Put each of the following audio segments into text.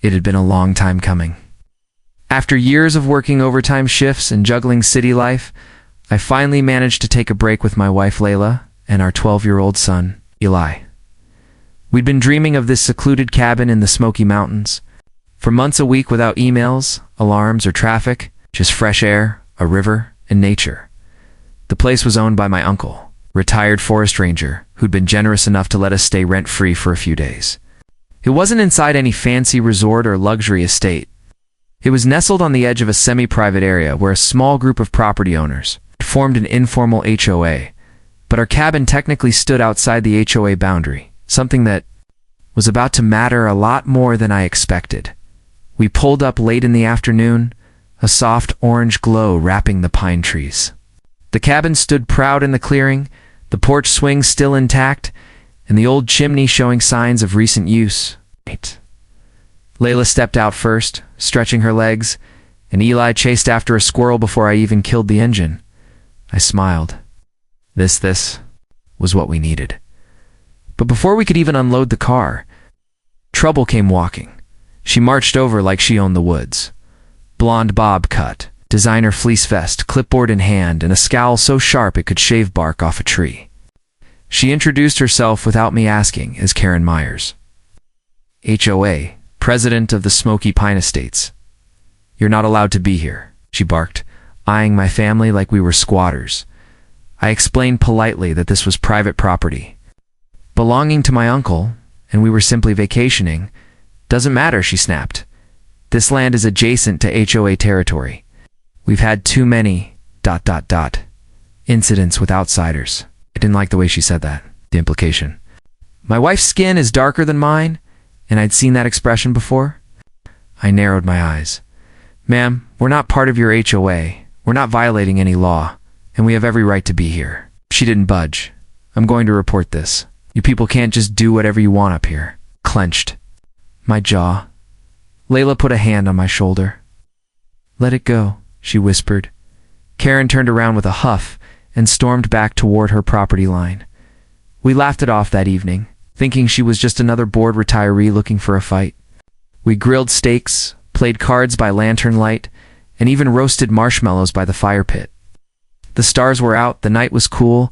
It had been a long time coming. After years of working overtime shifts and juggling city life, I finally managed to take a break with my wife Layla and our 12-year-old son, Eli. We'd been dreaming of this secluded cabin in the Smoky Mountains. For months a week without emails, alarms, or traffic, just fresh air, a river, and nature. The place was owned by my uncle, retired forest ranger, who'd been generous enough to let us stay rent-free for a few days. It wasn't inside any fancy resort or luxury estate. It was nestled on the edge of a semi-private area where a small group of property owners formed an informal HOA, but our cabin technically stood outside the HOA boundary, something that was about to matter a lot more than I expected. We pulled up late in the afternoon, a soft orange glow wrapping the pine trees. The cabin stood proud in the clearing, the porch swing still intact, and the old chimney showing signs of recent use. Layla stepped out first, stretching her legs, and Eli chased after a squirrel before I even killed the engine. I smiled. This was what we needed. But before we could even unload the car, trouble came walking. She marched over like she owned the woods. Blonde bob cut, designer fleece vest, clipboard in hand, and a scowl so sharp it could shave bark off a tree. She introduced herself without me asking as Karen Myers, HOA, president of the Smoky Pine Estates. You're not allowed to be here, she barked, eyeing my family like we were squatters. I explained politely that this was private property, belonging to my uncle, and we were simply vacationing. Doesn't matter, she snapped. This land is adjacent to HOA territory. We've had too many ... incidents with outsiders. I didn't like the way she said that, the implication. My wife's skin is darker than mine, and I'd seen that expression before. I narrowed my eyes. Ma'am, we're not part of your HOA. We're not violating any law, and we have every right to be here. She didn't budge. I'm going to report this. You people can't just do whatever you want up here. Clenched. My jaw. Layla put a hand on my shoulder. Let it go, she whispered. Karen turned around with a huff and stormed back toward her property line. We laughed it off that evening, thinking she was just another bored retiree looking for a fight. We grilled steaks, played cards by lantern light, and even roasted marshmallows by the fire pit. The stars were out, the night was cool,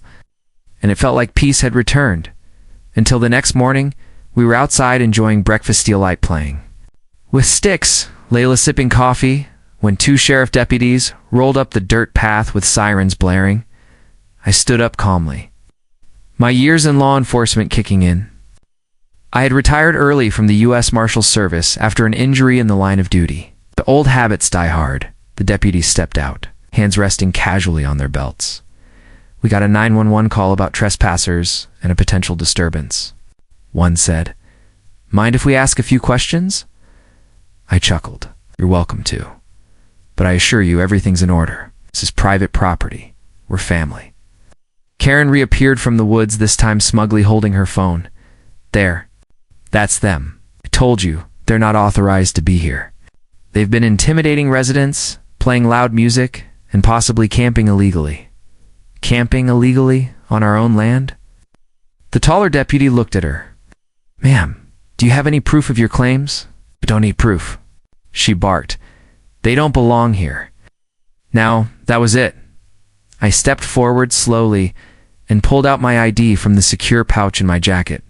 and it felt like peace had returned. Until the next morning, we were outside enjoying breakfast delight playing. With sticks, Layla sipping coffee, when two sheriff deputies rolled up the dirt path with sirens blaring. I stood up calmly, my years in law enforcement kicking in. I had retired early from the U.S. Marshal service after an injury in the line of duty. The old habits die hard. The deputies stepped out, hands resting casually on their belts. We got a 911 call about trespassers and a potential disturbance. One said, "Mind if we ask a few questions?" I chuckled. "You're welcome to. But I assure you everything's in order. This is private property. We're family." Karen reappeared from the woods, this time smugly holding her phone. "There. That's them. I told you, they're not authorized to be here. They've been intimidating residents, playing loud music, and possibly camping illegally." Camping illegally on our own land? The taller deputy looked at her. "Ma'am, do you have any proof of your claims?" "I don't need proof," she barked. "They don't belong here." Now, that was it. I stepped forward slowly and pulled out my ID from the secure pouch in my jacket.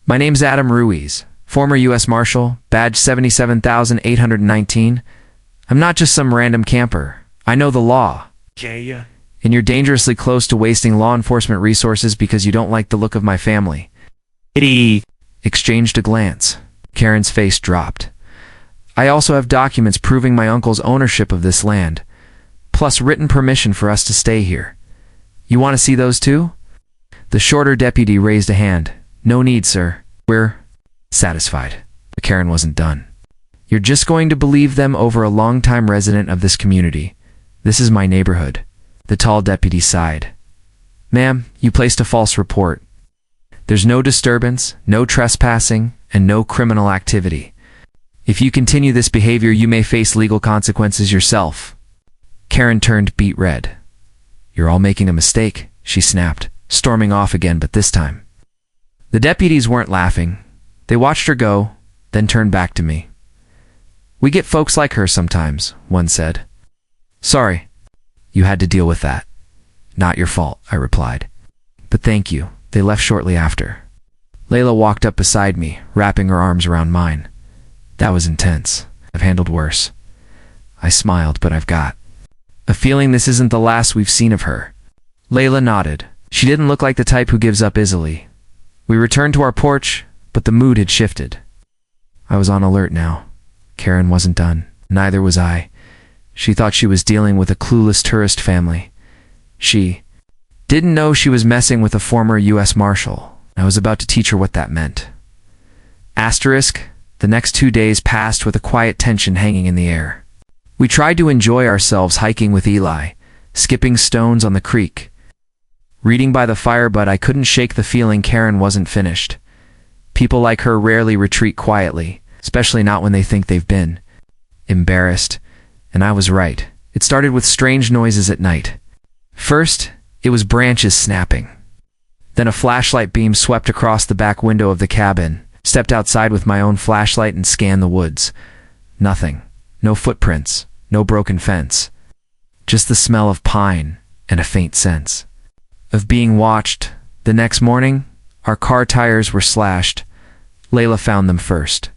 "My name's Adam Ruiz, former U.S. Marshal, badge 77,819. I'm not just some random camper. I know the law. Yeah. And you're dangerously close to wasting law enforcement resources because you don't like the look of my family." He exchanged a glance. Karen's face dropped. "I also have documents proving my uncle's ownership of this land, plus written permission for us to stay here. You want to see those too?" The shorter deputy raised a hand. "No need, sir. We're satisfied." But Karen wasn't done. "You're just going to believe them over a long-time resident of this community. This is my neighborhood." The tall deputy sighed. "Ma'am, you placed a false report. There's no disturbance, no trespassing, and no criminal activity. If you continue this behavior, you may face legal consequences yourself." Karen turned beet red. "You're all making a mistake," she snapped, storming off again, but this time. The deputies weren't laughing. They watched her go, then turned back to me. We get folks like her sometimes, one said. Sorry, you had to deal with that. Not your fault, I replied. But thank you. They left shortly after. Layla walked up beside me, wrapping her arms around mine. That was intense. I've handled worse. I smiled, but I've got a feeling this isn't the last we've seen of her. Layla nodded. She didn't look like the type who gives up easily. We returned to our porch, but the mood had shifted. I was on alert now. Karen wasn't done. Neither was I. She thought she was dealing with a clueless tourist family. She didn't know she was messing with a former U.S. Marshal. I was about to teach her what that meant. Asterisk, the next 2 days passed with a quiet tension hanging in the air. We tried to enjoy ourselves hiking with Eli, skipping stones on the creek, reading by the fire, but I couldn't shake the feeling Karen wasn't finished. People like her rarely retreat quietly, especially not when they think they've been embarrassed. And I was right. It started with strange noises at night. First, it was branches snapping. Then a flashlight beam swept across the back window of the cabin. Stepped outside with my own flashlight and scanned the woods. Nothing. No footprints. No broken fence. Just the smell of pine and a faint sense of being watched. The next morning, our car tires were slashed. Layla found them first.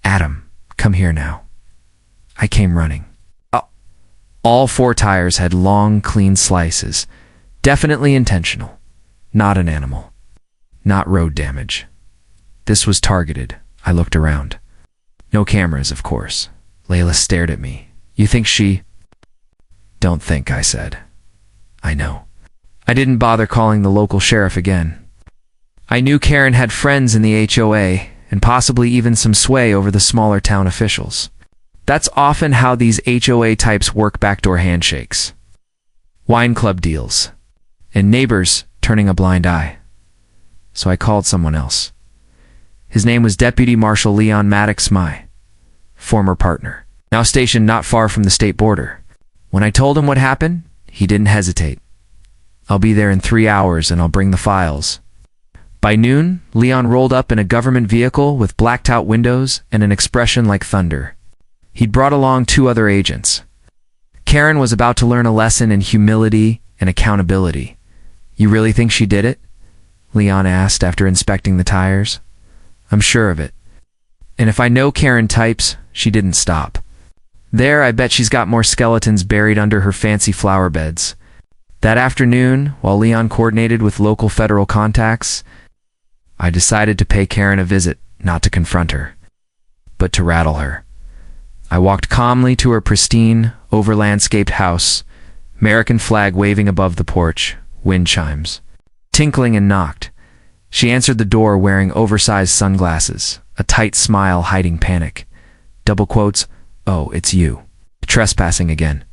Adam, come here now. I came running. All 4 tires had long, clean slices. Definitely intentional. Not an animal. Not road damage. This was targeted. I looked around. No cameras, of course. Layla stared at me. You think she... Don't think, I said. I know. I didn't bother calling the local sheriff again. I knew Karen had friends in the HOA, and possibly even some sway over the smaller town officials. That's often how these HOA types work, backdoor handshakes, wine club deals, and neighbors turning a blind eye. So I called someone else. His name was Deputy Marshal Leon Maddox, my former partner, now stationed not far from the state border. When I told him what happened, he didn't hesitate. I'll be there in 3 hours and I'll bring the files. By noon, Leon rolled up in a government vehicle with blacked-out windows and an expression like thunder. He'd brought along 2 other agents. Karen was about to learn a lesson in humility and accountability. You really think she did it? Leon asked after inspecting the tires. I'm sure of it. And if I know Karen types, she didn't stop. There, I bet she's got more skeletons buried under her fancy flower beds. That afternoon, while Leon coordinated with local federal contacts, I decided to pay Karen a visit, not to confront her, but to rattle her. I walked calmly to her pristine, over-landscaped house, American flag waving above the porch, wind chimes tinkling, and knocked. She answered the door wearing oversized sunglasses, a tight smile hiding panic. Double quotes, "Oh, it's you. Trespassing again."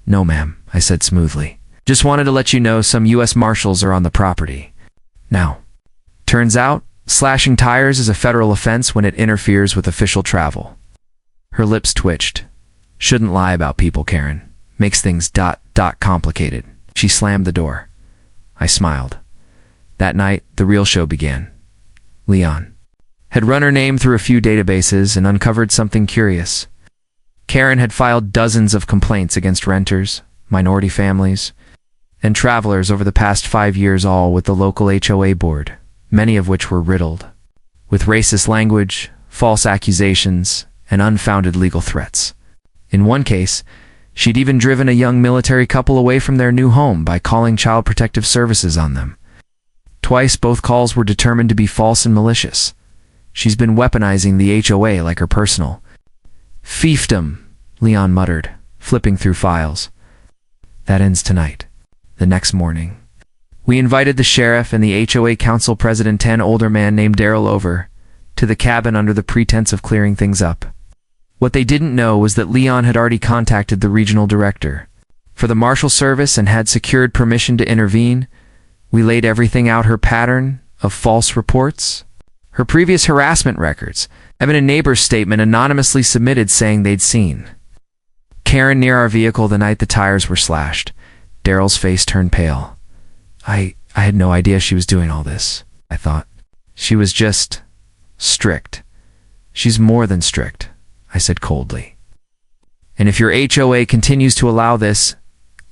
"No, ma'am," I said smoothly. "Just wanted to let you know some U.S. Marshals are on the property." Now, turns out, slashing tires is a federal offense when it interferes with official travel. Her lips twitched. "Shouldn't lie about people, Karen. Makes things ... complicated." She slammed the door. I smiled. That night, the real show began. Leon had run her name through a few databases and uncovered something curious. Karen had filed dozens of complaints against renters, minority families, and travelers over the past 5 years, all with the local HOA board, many of which were riddled with racist language, false accusations, and unfounded legal threats. In one case, she'd even driven a young military couple away from their new home by calling Child Protective Services on them. Twice, both calls were determined to be false and malicious. She's been weaponizing the HOA like her personal fiefdom, Leon muttered, flipping through files. That ends tonight. The next morning, we invited the sheriff and the HOA council president, an older man named Daryl, over to the cabin under the pretense of clearing things up. What they didn't know was that Leon had already contacted the regional director for the Marshal Service and had secured permission to intervene. We laid everything out: her pattern of false reports, her previous harassment records, even a neighbor's statement anonymously submitted saying they'd seen Karen near our vehicle the night the tires were slashed. Daryl's face turned pale. I had no idea she was doing all this, I thought. She was just strict. She's more than strict, I said coldly. And if your HOA continues to allow this,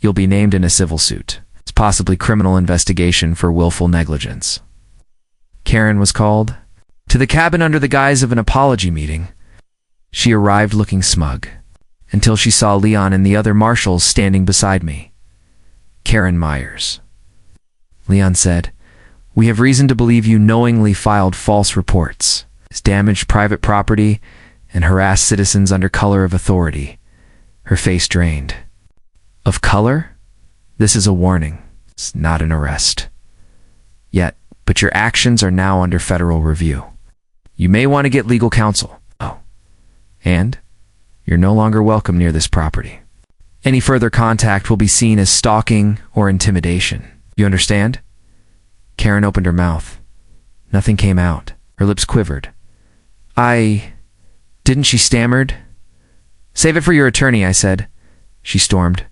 you'll be named in a civil suit. It's possibly criminal investigation for willful negligence. Karen was called to the cabin under the guise of an apology meeting. She arrived looking smug, until she saw Leon and the other marshals standing beside me. Karen Myers. Leon said, "We have reason to believe you knowingly filed false reports, damaged private property, and harassed citizens under color of authority." Her face drained. "Of color? This is a warning. It's not an arrest. But your actions are now under federal review. You may want to get legal counsel. Oh, and you're no longer welcome near this property. Any further contact will be seen as stalking or intimidation. You understand?" Karen opened her mouth. Nothing came out. Her lips quivered. Didn't she stammered? "Save it for your attorney," I said. She stormed.